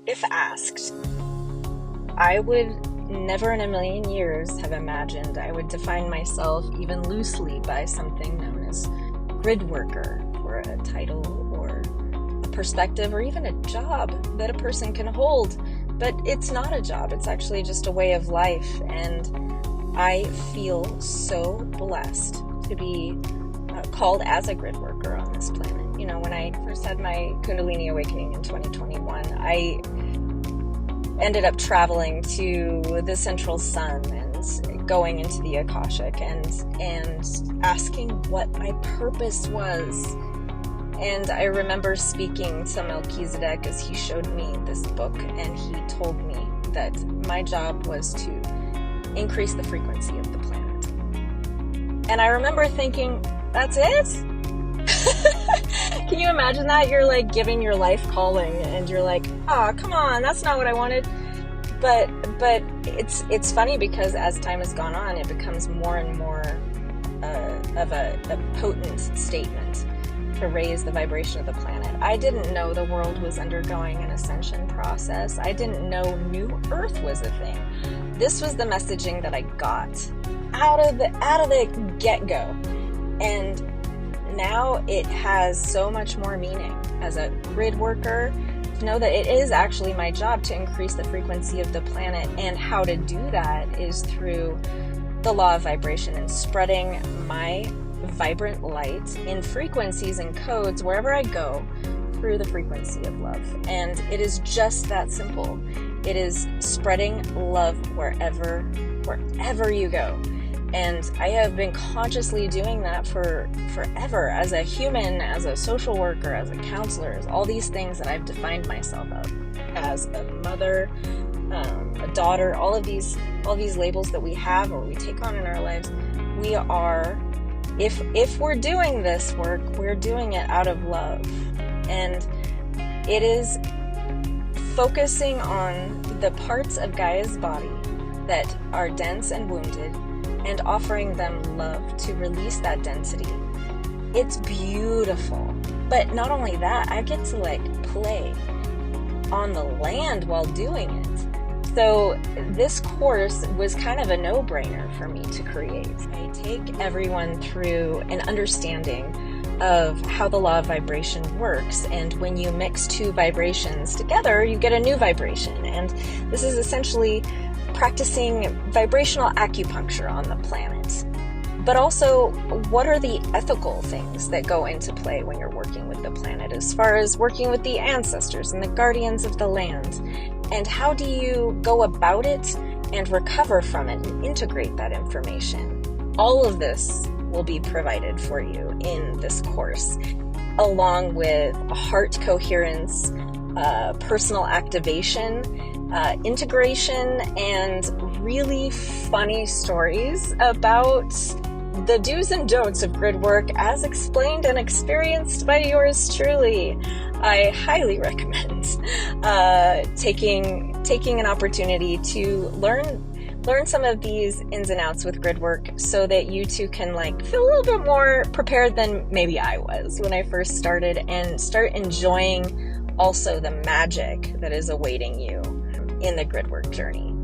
If asked, I would never in a million years have imagined I would define myself even loosely by something known as gridworker, for a title or a perspective or even a job that a person can hold. But it's not a job, it's actually just a way of life, and I feel so blessed to be called as a grid worker on this planet. You know, when I first had my Kundalini awakening in 2021, I ended up traveling to the central sun and going into the Akashic and asking what my purpose was. And I remember speaking to Melchizedek as he showed me this book, and he told me that my job was to increase the frequency of the planet. And I remember thinking, that's it? Can you imagine that? You're like giving your life calling and you're like, come on, that's not what I wanted. But it's funny because as time has gone on, it becomes more and more of a potent statement to raise the vibration of the planet. I didn't know the world was undergoing an ascension process. I didn't know New Earth was a thing. This was the messaging that I got out of the get-go. And now it has so much more meaning as a grid worker to know that it is actually my job to increase the frequency of the planet, and how to do that is through the law of vibration and spreading my vibrant light in frequencies and codes wherever I go through the frequency of love. And it is just that simple. It is spreading love wherever you go. And I have been consciously doing that for forever as a human, as a social worker, as a counselor, as all these things that I've defined myself as a mother, a daughter, all these labels that we have or we take on in our lives. We are, if we're doing this work, we're doing it out of love. And it is focusing on the parts of Gaia's body that are dense and wounded, and offering them love to release that density. It's beautiful. But not only that, I get to play on the land while doing it. So this course was kind of a no-brainer for me to create. I take everyone through an understanding of how the law of vibration works, and when you mix two vibrations together, you get a new vibration. And this is essentially practicing vibrational acupuncture on the planet. But also, what are the ethical things that go into play when you're working with the planet, as far as working with the ancestors and the guardians of the land? And how do you go about it and recover from it and integrate that information? All of this will be provided for you in this course, along with heart coherence, personal activation, integration, and really funny stories about the do's and don'ts of grid work as explained and experienced by yours truly. I highly recommend taking an opportunity to learn some of these ins and outs with grid work, so that you too can feel a little bit more prepared than maybe I was when I first started, and start enjoying also the magic that is awaiting you in the grid work journey.